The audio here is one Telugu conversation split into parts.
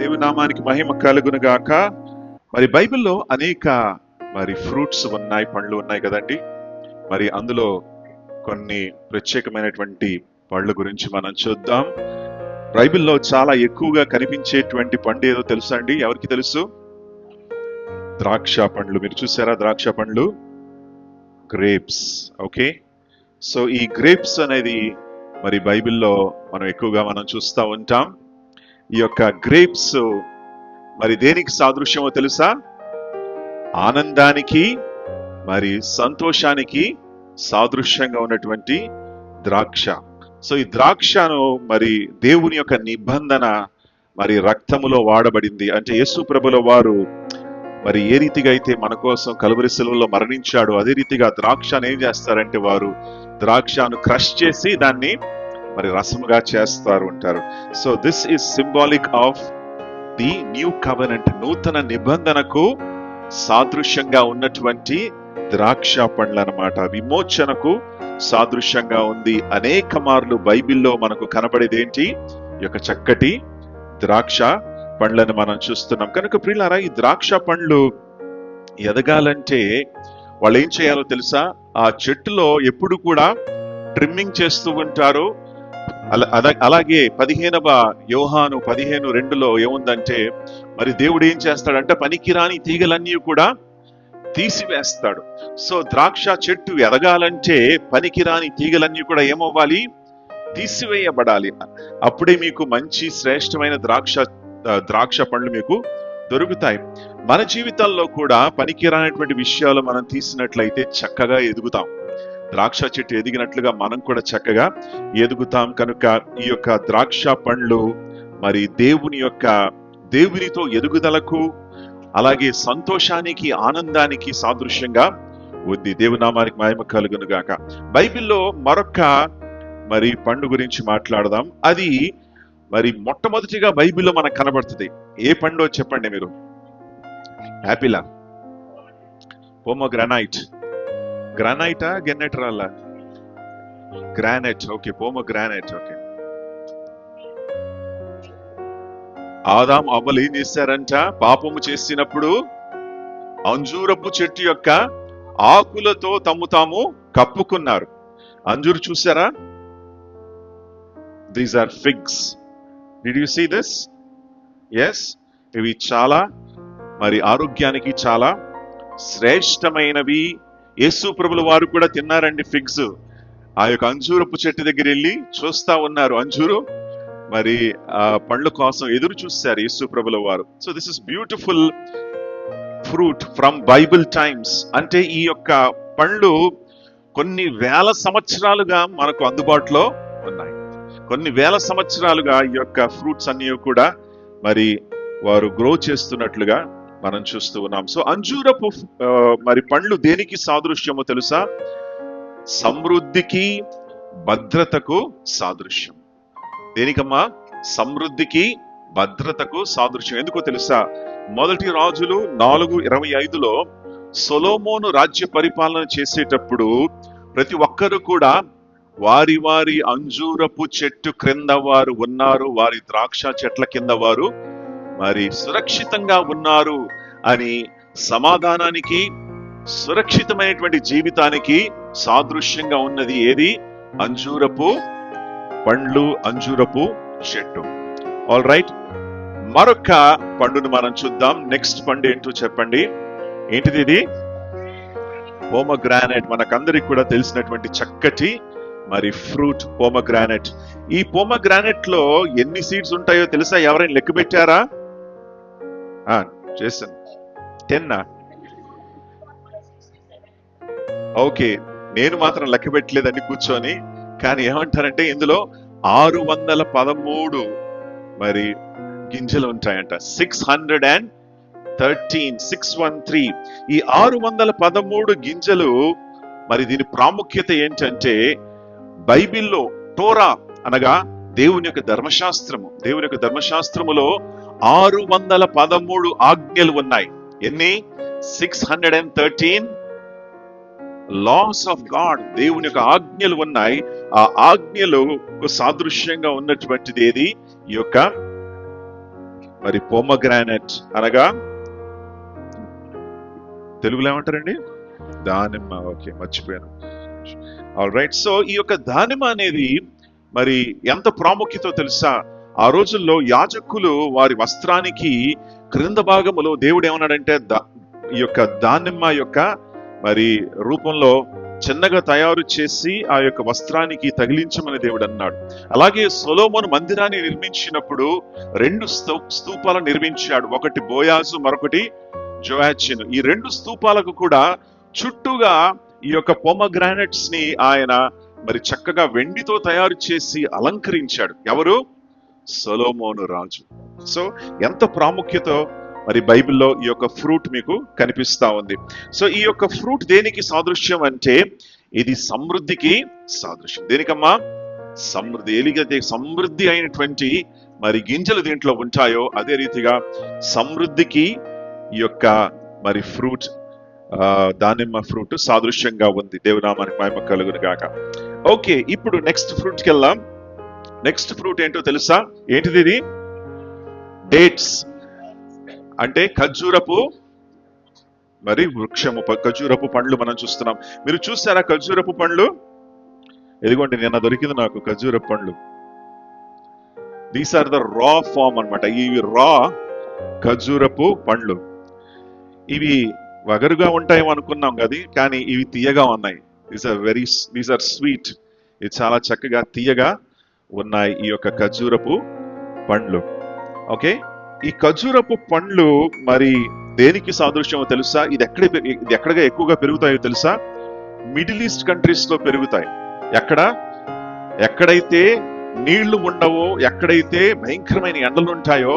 దేవుని నామానికి మహిమ కలుగును గాక. మరి బైబిల్లో అనేక ఫ్రూట్స్ ఉన్నాయి, పండ్లు ఉన్నాయి కదండి. మరి అందులో కొన్ని ప్రత్యేకమైనటువంటి పళ్ళ గురించి మనం చూద్దాం. బైబిల్లో చాలా ఎక్కువగా కనిపించేటువంటి పండు ఏదో తెలుసా అండి? ఎవరికి తెలుసు? ద్రాక్ష పండ్లు. మీరు చూసారా ద్రాక్ష పండ్లు? గ్రేప్స్. ఓకే, సో ఈ గ్రేప్స్ అనేది మరి బైబిల్లో మనం చూస్తూ ఉంటాం. ఈ యొక్క గ్రేప్స్ మరి దేనికి సాదృశ్యమో తెలుసా? ఆనందానికి మరి సంతోషానికి సాదృశ్యంగా ఉన్నటువంటి ద్రాక్ష. సో ఈ ద్రాక్షను మరి దేవుని యొక్క నిబంధన మరి రక్తములో వాడబడింది. అంటే యేసు ప్రభుల వారు మరి ఏ రీతిగా అయితే మన కోసం కలువరి శిలువలో మరణించాడు, అదే రీతిగా ద్రాక్షను ఏం చేస్తారంటే వారు ద్రాక్షను క్రష్ చేసి దాన్ని మరి రసముగా చేస్తారు అంటారు. So this is symbolic of the new covenant, నూతన నిబంధనకు సాదృశ్యంగా ఉన్నటువంటి ద్రాక్ష పండ్లు అన్నమాట. విమోచనకు సాదృశ్యంగా ఉంది. అనేక మార్లు బైబిల్లో మనకు కనబడేది ఏంటి? ఈ యొక్క చక్కటి ద్రాక్ష పండ్లను మనం చూస్తున్నాం. కనుక ప్రియులారా, ఈ ద్రాక్ష పండ్లు ఎదగాలంటే వాళ్ళు ఏం చేయాలో తెలుసా? ఆ చెట్టులో ఎప్పుడు కూడా ట్రిమ్మింగ్ చేస్తూ ఉంటారు. అలాగే 15వ యోహాను 15:2 ఏముందంటే, మరి దేవుడు ఏం చేస్తాడంటే పనికిరాని తీగలన్నీ కూడా తీసివేస్తాడు. సో ద్రాక్ష చెట్టు ఎదగాలంటే పనికిరాని తీగలన్నీ కూడా ఏమవ్వాలి? తీసివేయబడాలి. అప్పుడే మీకు మంచి శ్రేష్టమైన ద్రాక్ష పండ్లు మీకు దొరుకుతాయి. మన జీవితాల్లో కూడా పనికిరానటువంటి విషయాలు మనం తీసినట్లయితే చక్కగా ఎదుగుతాం. ద్రాక్ష చెట్టు ఎదిగినట్లుగా మనం కూడా చక్కగా ఎదుగుతాం. కనుక ఈ యొక్క ద్రాక్ష పండ్లు మరి దేవునితో ఎదుగుదలకు, అలాగే సంతోషానికి, ఆనందానికి సాదృశ్యంగా ఉంది. దేవుని నామానికి మహిమ కలుగును గాక. బైబిల్లో మరొక మరి పండు గురించి మాట్లాడదాం. అది మరి మొట్టమొదటిగా బైబిల్లో మనకు కనబడుతుంది. ఏ పండు చెప్పండి మీరు? యాపిలా? పోమోగ్రానైట్? గ్రానైటా గెన్నెట్ రాలా? Granite. Okay, pomegranate. Okay. Adam అవ్వలు ఏం చేశారంట? పాపము చేసినప్పుడు అంజూరపు చెట్టు యొక్క ఆకులతో తాము కప్పుకున్నారు. అంజూరు చూసారా? These are figs. Did you see this? Yes, ఇవి చాలా మరి ఆరోగ్యానికి చాలా శ్రేష్టమైనవి. యేసు ప్రభుల వారు కూడా తిన్నారండి ఫిగ్స్. ఆ యొక్క అంజూరపు చెట్టు దగ్గర వెళ్ళి చూస్తా ఉన్నారు. అంజూరు మరి ఆ పండ్ల కోసం ఎదురు చూశారు యేసు ప్రభుల వారు. So this is beautiful fruit from Bible times. అంటే ఈ యొక్క పండ్లు కొన్ని వేల సంవత్సరాలుగా మనకు అందుబాటులో ఉన్నాయి. కొన్ని వేల సంవత్సరాలుగా ఈ యొక్క ఫ్రూట్స్ అన్ని కూడా మరి వారు గ్రో చేస్తున్నట్లుగా మనం చూస్తూ ఉన్నాం. సో అంజూరపు మరి పండ్లు దేనికి సాదృశ్యమో తెలుసా? సమృద్ధికి, భద్రతకు సాదృశ్యం. దేనికమ్మా? సమృద్ధికి, భద్రతకు సాదృశ్యం. ఎందుకో తెలుసా? మొదటి రాజులు 4:25 సొలొమోను రాజ్య పరిపాలన చేసేటప్పుడు ప్రతి ఒక్కరు కూడా వారి వారి అంజూరపు చెట్టు క్రింద వారు ఉన్నారు, వారి ద్రాక్ష చెట్ల కింద వారు మరి సురక్షితంగా ఉన్నారు అని సమాధానానికి, సురక్షితమైనటువంటి జీవితానికి సాదృశ్యంగా ఉన్నది ఏది? అంజూరపు పండ్లు, అంజూరపు చెట్టు. ఆల్ రైట్, మరొక పండును మనం చూద్దాం. నెక్స్ట్ పండు ఏంటో చెప్పండి. ఏంటిది ఇది? పోమోగ్రానైట్. మనకందరికి కూడా తెలిసినటువంటి చక్కటి మరి ఫ్రూట్ పోమోగ్రానైట్. ఈ పోమోగ్రానైట్ లో ఎన్ని సీడ్స్ ఉంటాయో తెలుసా? ఎవరైనా లెక్క పెట్టారా? చేశాను. 10. ఓకే, నేను మాత్రం లెక్క పెట్టలేదండి కూర్చొని. కానీ ఏమంటారంటే ఇందులో 613 మరి గింజలు ఉంటాయంట. 613. ఈ 613 గింజలు మరి దీని ప్రాముఖ్యత ఏంటంటే, బైబిల్లో టోరా అనగా దేవుని యొక్క ధర్మశాస్త్రములో 613 ఆజ్ఞలు ఉన్నాయి. ఎన్ని? 613 లాస్ ఆఫ్ గాడ్. దేవుని యొక్క ఆజ్ఞలు ఉన్నాయి. ఆ ఆజ్ఞలు సాదృశ్యంగా ఉన్నటువంటిది ఏది? ఈ యొక్క మరి పోమగ్రానైట్ అనగా తెలుగులో ఏమంటారండి? దానిమ్మ. ఓకే, మర్చిపోయాను. All right. సో ఈ యొక్క దానిమ్మ అనేది మరి ఎంత ప్రాముఖ్యతో తెలుసా? ఆ రోజుల్లో యాజకులు వారి వస్త్రానికి క్రింద భాగములో దేవుడు ఏమన్నాడంటే ఈ యొక్క దానిమ్మ యొక్క మరి రూపంలో చిన్నగా తయారు చేసి ఆ యొక్క వస్త్రానికి తగిలించమని దేవుడు అన్నాడు. అలాగే సొలొమోను మందిరాన్ని నిర్మించినప్పుడు 2 స్తూపాలను నిర్మించాడు. ఒకటి బోయాజు, మరొకటి జోయాచిన్. ఈ 2 స్తూపాలకు కూడా చుట్టూగా ఈ యొక్క పోమగ్రానైట్స్ ని ఆయన మరి చక్కగా వెండితో తయారు చేసి అలంకరించాడు. ఎవరు? సొలొమోను రాజు. సో ఎంత ప్రాముఖ్యత మరి బైబిల్లో ఈ యొక్క ఫ్రూట్ మీకు కనిపిస్తా ఉంది. సో ఈ యొక్క ఫ్రూట్ దేనికి సాదృశ్యం అంటే ఇది సమృద్ధికి సాదృశ్యం. దేనికమ్మా? సమృద్ధి. ఎలాగైతే సమృద్ధి అయినటువంటి మరి గింజలు దీంట్లో ఉంటాయో అదే రీతిగా సమృద్ధికి ఈ యొక్క మరి ఫ్రూట్, దానిమ్మ ఫ్రూట్ సాదృశ్యంగా ఉంది. దేవునామానికి మహిమ కలుగును గాక. ఓకే, ఇప్పుడు నెక్స్ట్ ఫ్రూట్ కి వెళ్దాం. నెక్స్ట్ ఫ్రూట్ ఏంటో తెలుసా? ఏంటిది? ఇది డేట్స్, అంటే ఖర్జూరపు మరి వృక్షము. ఖర్జూరపు పండ్లు మనం చూస్తున్నాం. మీరు చూసారా ఖర్జూరపు పండ్లు? ఎదిగోండి, నిన్న దొరికింది నాకు ఖర్జూరపు పండ్లు. These are the raw form అన్నమాట. ఇవి రా ఖర్జూరపు పండ్లు. ఇవి వగరుగా ఉంటాయేమో అనుకున్నాం కదా, కానీ ఇవి తీయగా ఉన్నాయి. These are sweet. ఇది చాలా చక్కగా తీయగా ఉన్నాయి ఈ యొక్క ఖర్జూరపు పండ్లు. ఓకే, ఈ ఖర్జూరపు పండ్లు మరి దేనికి సాదృశ్యమో తెలుసా? ఇది ఎక్కడగా ఎక్కువగా పెరుగుతాయో తెలుసా? మిడిల్ ఈస్ట్ కంట్రీస్ లో పెరుగుతాయి. ఎక్కడైతే నీళ్లు ఉండవో, ఎక్కడైతే భయంకరమైన ఎండలు ఉంటాయో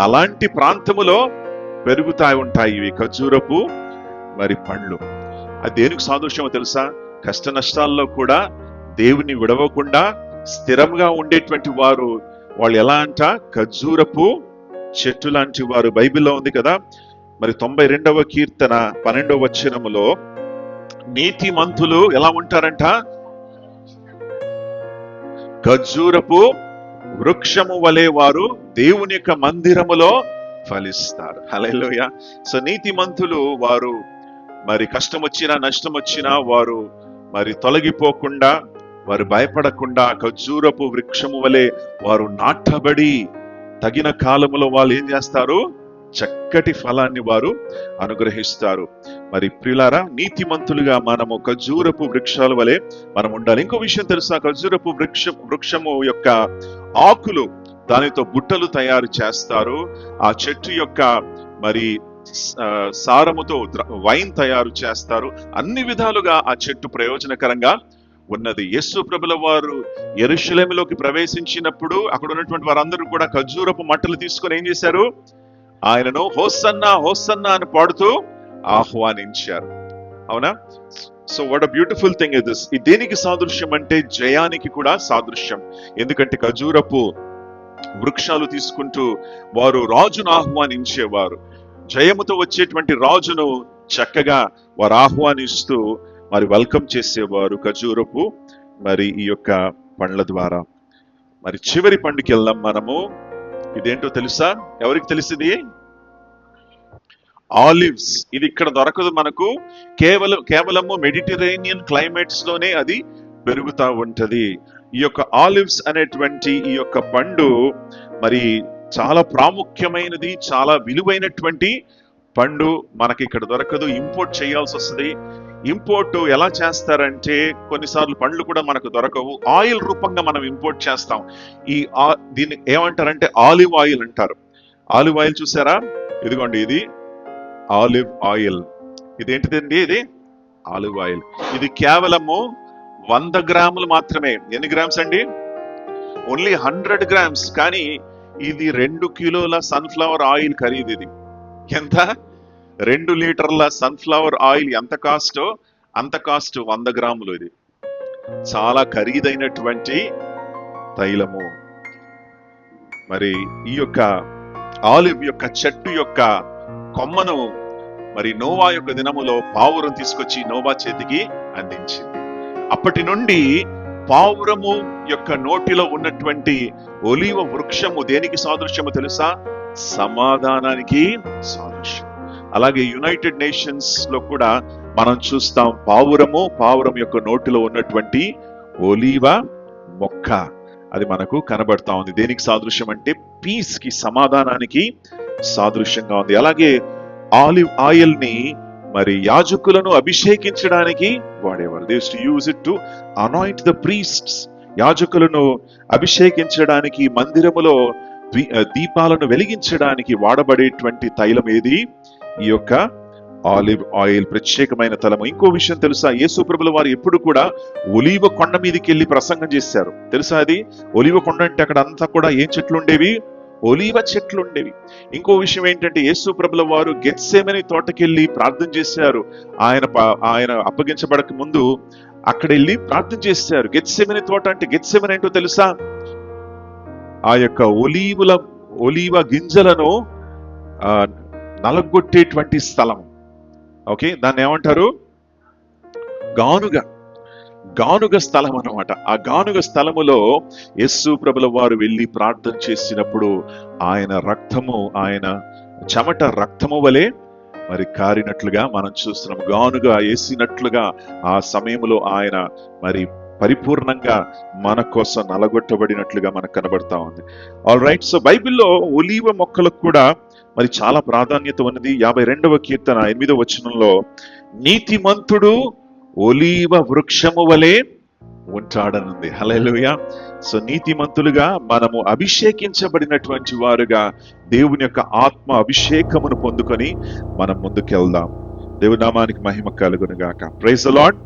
అలాంటి ప్రాంతములో పెరుగుతా ఉంటాయి ఇవి ఖర్జూరపు మరి పండ్లు. అది దేనికి సాదృశ్యమో తెలుసా? కష్ట నష్టాల్లో కూడా దేవుని విడవకుండా స్థిరంగా ఉండేటువంటి వారు. వాళ్ళు ఎలా అంట? ఖర్జూరపు చెట్టు లాంటి వారు. బైబిల్లో ఉంది కదా, మరి 92వ కీర్తన 12వ వచనములో నీతిమంతులు ఎలా ఉంటారంట? ఖర్జూరపు వృక్షము వలె వారు దేవుని యొక్క మందిరములో ఫలిస్తారు. హల్లెలూయా. సో నీతిమంతులు వారు మరి కష్టం వచ్చినా నష్టం వచ్చినా వారు మరి తొలగిపోకుండా, వారు భయపడకుండా ఖర్జూరపు వృక్షము వలె వారు నాటబడి తగిన కాలములో వాళ్ళు ఏం చేస్తారు? చక్కటి ఫలాన్ని వారు అనుగ్రహిస్తారు. మరి ప్రియులారా, నీతిమంతులుగా మనము ఖర్జూరపు వృక్షాల వలె మనం ఉండాలి. ఇంకో విషయం తెలుసా? ఖర్జూరపు వృక్షము యొక్క ఆకులు, దానితో బుట్టలు తయారు చేస్తారు. ఆ చెట్టు యొక్క మరి సారముతో వైన్ తయారు చేస్తారు. అన్ని విధాలుగా ఆ చెట్టు ప్రయోజనకరంగా ఉన్నది. యేసు ప్రభుల వారు యెరూషలేములోకి ప్రవేశించినప్పుడు అక్కడ ఉన్నటువంటి వారందరూ కూడా ఖర్జూరపు మట్టలు తీసుకొని ఏం చేశారు? ఆయనను హోసన్నా హోసన్నా అని పాడుతూ ఆహ్వానించారు. అవునా? So what a beautiful thing is this. ఇది దేనికి సాదృశ్యం అంటే జయానికి కూడా సాదృశ్యం. ఎందుకంటే ఖర్జూరపు వృక్షాలు తీసుకుంటూ వారు రాజును ఆహ్వానించేవారు. జయముతో వచ్చేటువంటి రాజును చక్కగా వారు ఆహ్వానిస్తూ మరి వెల్కమ్ చేసేవారు ఖర్జూరపు మరి ఈ యొక్క పండ్ల ద్వారా. మరి చివరి పండుకి వెళ్దాం మనము. ఇదేంటో తెలుసా? ఎవరికి తెలిసింది? ఆలివ్స్. ఇది ఇక్కడ దొరకదు మనకు. కేవలము మెడిటరేనియన్ క్లైమేట్స్ లోనే అది పెరుగుతా ఉంటది. ఈ యొక్క ఆలివ్స్ అనేటువంటి ఈ యొక్క పండు మరి చాలా ప్రాముఖ్యమైనది, చాలా విలువైనటువంటి పండు. మనకి ఇక్కడ దొరకదు, ఇంపోర్ట్ చేయాల్సి వస్తుంది. ఇంపోర్ట్ ఎలా చేస్తారంటే కొన్నిసార్లు పండ్లు కూడా మనకు దొరకవు, ఆయిల్ రూపంగా మనం ఇంపోర్ట్ చేస్తాం. దీన్ని ఏమంటారంటే ఆలివ్ ఆయిల్ అంటారు. ఆలివ్ ఆయిల్ చూసారా? ఇదిగోండి, ఇది ఆలివ్ ఆయిల్. ఇదేంటిదండి? ఇది ఆలివ్ ఆయిల్. ఇది కేవలము 100 గ్రాములు మాత్రమే. ఎన్ని గ్రామ్స్ అండి? Only 100 grams. కానీ ఇది 2 కిలోల సన్ఫ్లవర్ ఆయిల్ ఖరీదు. ఇది ఎంత? 2 లీటర్ల సన్ఫ్లవర్ ఆయిల్ ఎంత కాస్టో అంత కాస్ట్ 100 గ్రాములు. ఇది చాలా ఖరీదైనటువంటి తైలము. మరి ఈ యొక్క ఆలివ్ యొక్క చెట్టు యొక్క కొమ్మను మరి నోవా యొక్క దినములో పావురం తీసుకొచ్చి నోవా చేతికి అందించింది. అప్పటి నుండి పావురము యొక్క నోటిలో ఉన్నటువంటి ఒలీవ వృక్షము దేనికి సాదృశ్యము తెలుసా? సమాధానానికి సాదృశ్యం. అలాగే యునైటెడ్ నేషన్స్ లో కూడా మనం చూస్తాం, పావురం యొక్క నోటిలో ఉన్నటువంటి ఒలీవ మొక్క అది మనకు కనబడతా ఉంది. దేనికి సాదృశ్యం అంటే పీస్ కి, సమాధానానికి సాదృశ్యంగా ఉంది. అలాగే ఆలివ్ ఆయిల్ ని మరి యాజకులను అభిషేకించడానికి వాడేవారు. They used to use it to anoint the priests. యాజకులను అభిషేకించడానికి, మందిరములో దీపాలను వెలిగించడానికి వాడబడేటువంటి తైలం ఏది? ఈ యొక్క ఆలివ్ ఆయిల్, ప్రత్యేకమైన తలము. ఇంకో విషయం తెలుసా? యేసు ప్రభుల వారు ఎప్పుడు కూడా ఒలీవ కొండ మీదకి వెళ్ళి ప్రసంగం చేశారు. తెలుసా అది? ఒలీవ కొండ అంటే అక్కడ అంతా కూడా ఏం చెట్లు ఉండేవి? ఒలీవ చెట్లు ఉండేవి. ఇంకో విషయం ఏంటంటే యేసు ప్రభుల వారు గెత్సేమని తోటకెళ్ళి ప్రార్థన చేశారు. ఆయన అప్పగించబడక ముందు అక్కడ వెళ్ళి ప్రార్థన చేశారు. గెత్సేమని తోట అంటే, గెత్సేమని ఏంటో తెలుసా? ఆ యొక్క ఒలీవ గింజలను నలగొట్టేటువంటి స్థలం. ఓకే, దాన్ని ఏమంటారు? గానుగ స్థలం అన్నమాట. ఆ గానుగ స్థలములో యేసు ప్రభుల వారు వెళ్ళి ప్రార్థన చేసినప్పుడు ఆయన చెమట రక్తము వలె మరి కారినట్లుగా మనం చూస్తున్నాం. గానుగ వేసినట్లుగా ఆ సమయంలో ఆయన మరి పరిపూర్ణంగా మన కోసం నలగొట్టబడినట్లుగా మనకు కనబడతా ఉంది. ఆల్ రైట్, సో బైబిల్లో ఒలీవ మొక్కలకు కూడా మరి చాలా ప్రాధాన్యత ఉన్నది. 52వ కీర్తన 8వ వచనంలో, నీతిమంతుడు ఒలీవ వృక్షము వలె ఉంటాడనుంది. హల్లెలూయా. సో నీతిమంతులుగా మనము అభిషేకించబడినటువంటి వారుగా దేవుని యొక్క ఆత్మ అభిషేకమును పొందుకొని మనం ముందుకెళ్దాం. దేవుని నామానికి మహిమ కలుగును గాక. Praise the lord.